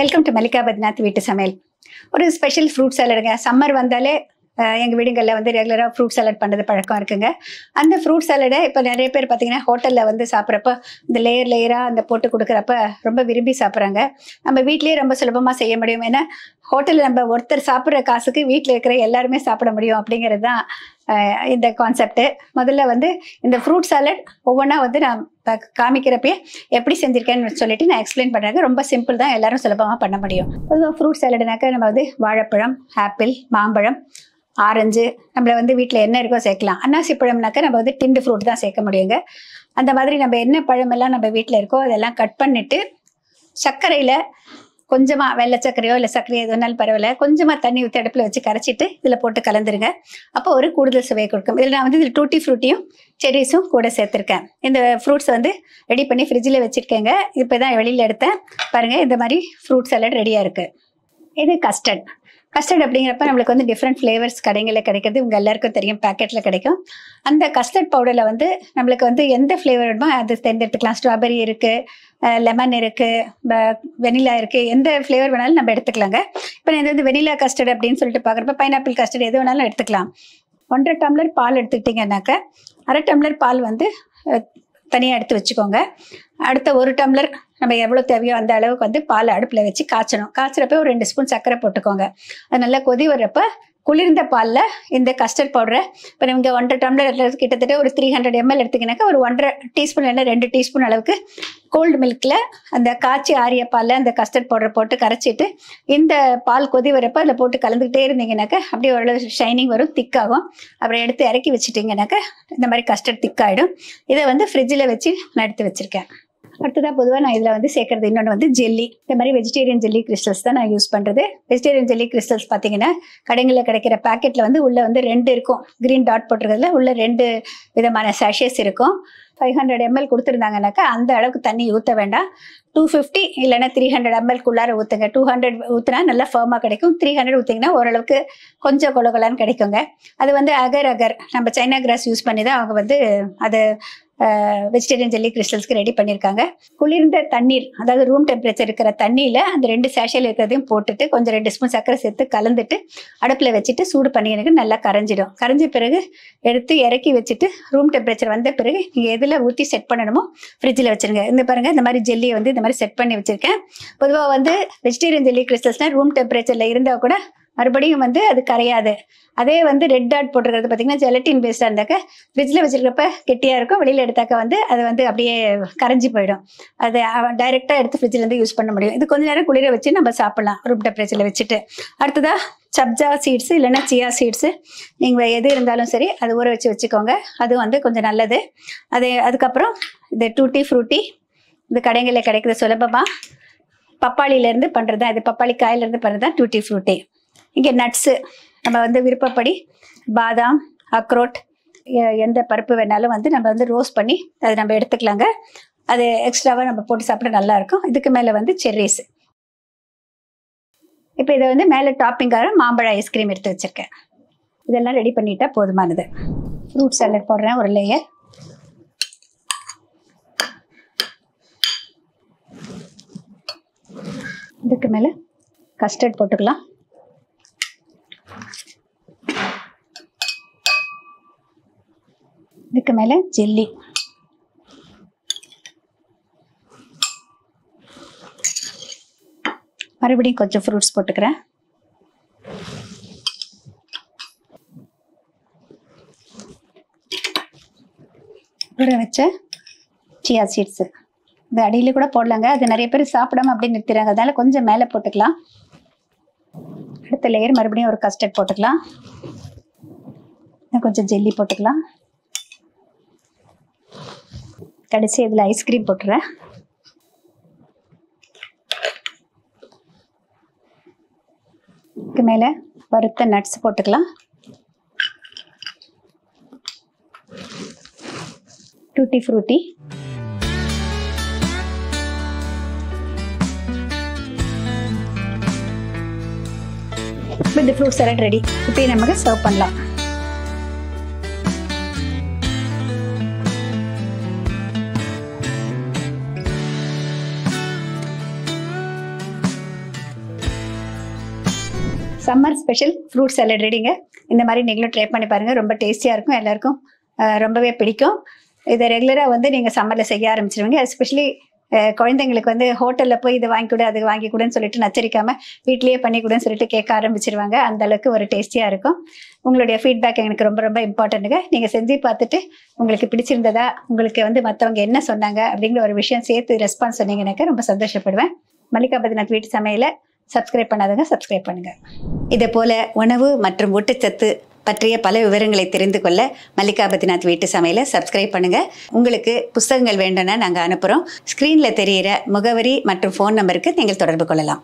Welcome to Mallika பத்நாத் வீட்டு சமையல். ஒரு ஸ்பெஷல் ஃப்ரூட் சாலடுங்க. சம்மர் வந்தாலே எங்கள் வீடுங்களில் வந்து ரெகுலராக ஃப்ரூட் சாலட் பண்ணுறது பழக்கம் இருக்குங்க. அந்த ஃப்ரூட் சாலடை இப்போ நிறைய பேர் பார்த்தீங்கன்னா ஹோட்டலில் வந்து சாப்பிட்றப்ப இந்த லேயராக அந்த போட்டு கொடுக்குறப்ப ரொம்ப விரும்பி சாப்பிட்றாங்க. நம்ம வீட்லேயே ரொம்ப சுலபமாக செய்ய முடியும். ஏன்னா ஹோட்டலில் நம்ம ஒருத்தர் சாப்பிட்ற காசுக்கு வீட்டில் இருக்கிற எல்லாருமே சாப்பிட முடியும் அப்படிங்கிறது தான் இந்த கான்செப்ட்டு. முதல்ல வந்து இந்த ஃப்ரூட் சாலட் ஒவ்வொன்றா வந்து நான் காமிக்கிறப்பே எப்படி செஞ்சுருக்கேன்னு சொல்லிட்டு நான் எக்ஸ்பிளைன் பண்ணுறேங்க. ரொம்ப சிம்பிள் தான், எல்லாரும் சுலபமாக பண்ண முடியும். பொதுவாக ஃப்ரூட் சாலடுனாக்கா நம்ம வந்து வாழைப்பழம், ஆப்பிள், மாம்பழம், ஆரஞ்சு, நம்மள வந்து வீட்டில் என்ன இருக்கோ சேர்க்கலாம். அன்னாசி பழம்னாக்கா நம்ம வந்து டிண்டு ஃப்ரூட் தான் சேர்க்க முடியுங்க. அந்த மாதிரி நம்ம என்ன பழமெல்லாம் நம்ம வீட்டில் இருக்கோ அதெல்லாம் கட் பண்ணிவிட்டு சர்க்கரையில் கொஞ்சமாக வெள்ளை சர்க்கரையோ இல்லை சர்க்கரையோ எது வேணாலும் பரவாயில்ல, கொஞ்சமாக தண்ணி ஊற்றி அடுப்பில் வச்சு கரைச்சிட்டு இதில் போட்டு கலந்துருங்க. அப்போ ஒரு கூடுதல் சுவை கொடுக்கும். இதில் நான் வந்து இதில் டூட்டி ஃப்ரூட்டியும் செர்ரிஸும் கூட சேர்த்துருக்கேன். இந்த ஃப்ரூட்ஸை வந்து ரெடி பண்ணி ஃப்ரிட்ஜில் வச்சுருக்கேங்க. இப்போ தான் வெளியில் எடுத்தேன் பாருங்கள். இந்த மாதிரி ஃப்ரூட் சாலட் ரெடியாக இருக்குது. இது கஸ்டர்ட் அப்படிங்கிறப்ப நம்மளுக்கு வந்து டிஃப்ரெண்ட் ஃப்ளேவர்ஸ் கடைகளில் கிடைக்கிறது உங்கள் எல்லாருக்கும் தெரியும், பேக்கெட்டில் கிடைக்கும். அந்த கஸ்டர்ட் பவுடரில் வந்து நம்மளுக்கு வந்து எந்த ஃப்ளேவர் வேணுமோ அது தேர்ந்தெடுத்துக்கலாம். ஸ்ட்ராபெரி இருக்குது, லெமன் இருக்குது, வெனிலா இருக்குது, எந்த ஃப்ளேவர் வேணாலும் நம்ம எடுத்துக்கலாங்க. இப்போ நான் இது வந்து வெனிலா கஸ்டர்ட் அப்படின்னு சொல்லிட்டு பார்க்குறப்ப பைனாப்பிள் கஸ்டர்ட் எது வேணாலும் எடுத்துக்கலாம். 1.5 டம்ளர் பால் எடுத்துக்கிட்டிங்கன்னாக்கா 1/2 டம்ளர் பால் வந்து தனியாக எடுத்து வச்சுக்கோங்க. அடுத்த 1 டம்ளர் நம்ம எவ்வளோ தேவையோ அந்த அளவுக்கு வந்து பால் அடுப்பில் வச்சு காய்ச்சணும். காய்ச்சறப்ப ஒரு 2 ஸ்பூன் சர்க்கரை போட்டுக்கோங்க. அது நல்லா கொதி வர்றப்ப குளிர்ந்த பாலில் இந்த கஸ்டர்ட் பவுடரை இப்போ நீங்கள் 1/2 டம்ளர் கிட்டத்தட்ட ஒரு 300 ml எடுத்துக்கினாக்கா ஒரு 1.5 டீஸ்பூன் இல்லை 2 டீஸ்பூன் அளவுக்கு கோல்டு மில்கில் அந்த காய்ச்சி ஆரிய பாலில் அந்த கஸ்டர்ட் பவுடரை போட்டு கரைச்சிட்டு இந்த பால் கொதி வரப்போ அதில் போட்டு கலந்துக்கிட்டே இருந்தீங்கன்னாக்கா அப்படியே ஓரளவு ஷைனிங் வரும், திக்காகும். அப்புறம் எடுத்து இறக்கி வச்சுட்டிங்கனாக்கா இந்த மாதிரி கஸ்டர்ட் திக்காகிடும். இதை வந்து ஃப்ரிட்ஜில் வச்சு நான் எடுத்து வச்சுருக்கேன். அடுத்ததாக பொதுவாக நான் இதில் வந்து சேர்க்குறது இன்னொன்று வந்து ஜெல்லி. இந்த மாதிரி வெஜிடேரியன் ஜெல்லி கிறிஸ்டல்ஸ் தான் நான் யூஸ் பண்ணுறது. வெஜிடேரியன் ஜெல்லி கிறிஸ்டல்ஸ் பார்த்தீங்கன்னா கடைகளில் கிடைக்கிற பேக்கெட்டில் வந்து உள்ளே வந்து 2 இருக்கும், க்ரீன் டாட் போட்டிருக்கிறதுல உள்ள 2 விதமான சாஷேஸ் இருக்கும். 500 ml கொடுத்துருந்தாங்கனாக்கா அந்த அளவுக்கு தண்ணி ஊற்ற வேண்டாம். 250 இல்லைன்னா 300 ml ஊற்றுங்க. 200 ஊற்றினா நல்லா ஃபர்மாக கிடைக்கும். 300 ஊற்றிங்கன்னா ஓரளவுக்கு கொஞ்சம் கொலகொலான்னு கிடைக்குங்க. அது வந்து அகர் நம்ம சைனா கிராஸ் யூஸ் பண்ணி தான் அவங்க வந்து அதை வெஜிடேரியன் ஜெல்லி கிறிஸ்டல்ஸ்க்கு ரெடி பண்ணியிருக்காங்க. குளிர்ந்த தண்ணீர், அதாவது ரூம் டெம்பரேச்சர் இருக்கிற தண்ணியில் அந்த 2 சாஷையில் இருக்கிறதையும் போட்டுட்டு கொஞ்சம் 2 ஸ்பூன் சர்க்கரை சேர்த்து கலந்துட்டு அடுப்பில் வச்சுட்டு சூடு பண்ணிஎனக்கு நல்லா கரைஞ்சிடும். கரைஞ்ச பிறகு எடுத்து இறக்கி வச்சுட்டு ரூம் டெம்பரேச்சர் வந்த பிறகு நீங்கள் எதில் ஊற்றி செட் பண்ணணுமோ ஃப்ரிட்ஜில் வச்சுருங்க. இந்த பாருங்கள், இந்த மாதிரி ஜெல்லியை வந்து இந்த மாதிரி செட் பண்ணி வச்சுருக்கேன். பொதுவாக வந்து வெஜிடேரியன் ஜெல்லி கிறிஸ்டல்ஸ்னால் ரூம் டெம்பரேச்சரில் இருந்தால் கூட மறுபடியும் வந்து அது கரையாது. அதே வந்து ரெட் டாட் போட்டுருக்கிறது பார்த்தீங்கன்னா ஜெலட்டின் பேஸ்டாக இருந்தாக்க ஃப்ரிட்ஜில் வச்சுருக்கப்ப கெட்டியாக இருக்கும், வெளியில் எடுத்தாக்க வந்து அது வந்து அப்படியே கரைஞ்சி போயிடும். அது டைரெக்டாக எடுத்து ஃப்ரிட்ஜிலேருந்து யூஸ் பண்ண முடியும். இது கொஞ்சம் நேரம் குளிர வச்சு நம்ம சாப்பிட்லாம் ரூம் டெம்பரேச்சரில் வச்சுட்டு. அடுத்ததாக சப்ஜா சீட்ஸு இல்லைன்னா சியா சீட்ஸு நீங்கள் எது இருந்தாலும் சரி அது ஊற வச்சுக்கோங்க. அது வந்து கொஞ்சம் நல்லது. அதுக்கப்புறம் இந்த டூட்டி ஃப்ரூட்டி இந்த கடைகளில் கிடைக்கிற சுலபமாக பப்பாளியிலேருந்து பண்ணுறது தான். இது பப்பாளி காயிலேருந்து பண்ணுறது தான் டூட்டி ஃப்ரூட்டி. இங்கே நட்ஸு நம்ம வந்து விருப்பப்படி பாதாம், அக்ரோட், எந்த பருப்பு வேணாலும் வந்து நம்ம வந்து ரோஸ்ட் பண்ணி அதை நம்ம எடுத்துக்கலாங்க. அது எக்ஸ்ட்ராவாக நம்ம போட்டு சாப்பிட நல்லாயிருக்கும். இதுக்கு மேலே வந்து செர்ரிஸ். இப்போ இதை வந்து மேலே டாப்பிங்காக மாம்பழ ஐஸ்கிரீம் எடுத்து வச்சுருக்கேன். இதெல்லாம் ரெடி பண்ணிட்டா போதுமானது. ஃப்ரூட் சாலட் போடுறேன் ஒரு லேயர். இதுக்கு மேலே கஸ்டர்ட் போட்டுக்கலாம். இதுக்கு மேலே ஜெல்லி. மறுபடியும் கொஞ்சம் ஃப்ரூட்ஸ் போட்டுக்கிறேன். ஊற வச்ச சியா சீட்ஸு இது அடியில் கூட போடலாங்க. அது நிறைய பேர் சாப்பிடாம அப்படியே நிறுத்திடுறாங்க, அதனால கொஞ்சம் மேலே போட்டுக்கலாம். அடுத்த லேயர் மறுபடியும் ஒரு கஸ்டர்ட் போட்டுக்கலாம். கொஞ்சம் ஜெல்லி போட்டுக்கலாம். கடைசி இதில் ஐஸ்கிரீம் போட்டுறேன். இதுக்கு மேலே வறுத்த நட்ஸ் போட்டுக்கலாம். Tutti frutti. இந்த ஃப்ரூட் சாலட் ரெடி. இப்போ நமக்கு சர்வ் பண்ணலாம். சம்மர் ஸ்பெஷல் ஃப்ரூட் சாலட் ரெடிங்க. இந்த மாதிரி நீங்களும் ட்ரை பண்ணி பாருங்கள். ரொம்ப டேஸ்டியாக இருக்கும், எல்லாருக்கும் ரொம்பவே பிடிக்கும். இதை ரெகுலராக வந்து நீங்கள் சம்மரில் செய்ய ஆரம்பிச்சிருவீங்க. எஸ்பெஷலி குழந்தைங்களுக்கு வந்து ஹோட்டலில் போய் இதை வாங்கி கொடு அது வாங்கி கொடுன்னு சொல்லிட்டு நச்சரிக்காமல் வீட்லேயே பண்ணி கொடுன்னு சொல்லிட்டு கேட்க ஆரம்பிச்சிருவாங்க. அந்த அளவுக்கு ஒரு டேஸ்டியாக இருக்கும். உங்களுடைய ஃபீட்பேக் எனக்கு ரொம்ப ரொம்ப இம்பார்ட்டண்ட்டுங்க. நீங்கள் செஞ்சு பார்த்துட்டு உங்களுக்கு பிடிச்சிருந்ததா, உங்களுக்கு வந்து மற்றவங்க என்ன சொன்னாங்க அப்படிங்கிற ஒரு விஷயம் சேர்த்து ரெஸ்பான்ஸ் சொன்னீங்கன்னாக்க ரொம்ப சந்தோஷப்படுவேன். மல்லிகா பத்ரிநாத் வீட்டு சமையலை சப்ஸ்கிரைப் பண்ணாதவங்க சப்ஸ்கிரைப் பண்ணுங்கள். இதே போல் உணவு மற்றும் ஊட்டச்சத்து பற்றிய பல விவரங்களை தெரிந்து கொள்ள மல்லிகா பத்ரிநாத் வீட்டு சமையலை சப்ஸ்கிரைப் பண்ணுங்கள். உங்களுக்கு புத்தகங்கள் வேண்டும்னா நாங்கள் அனுப்புகிறோம். ஸ்க்ரீனில் தெரிகிற முகவரி மற்றும் ஃபோன் நம்பருக்கு நீங்கள் தொடர்பு கொள்ளலாம்.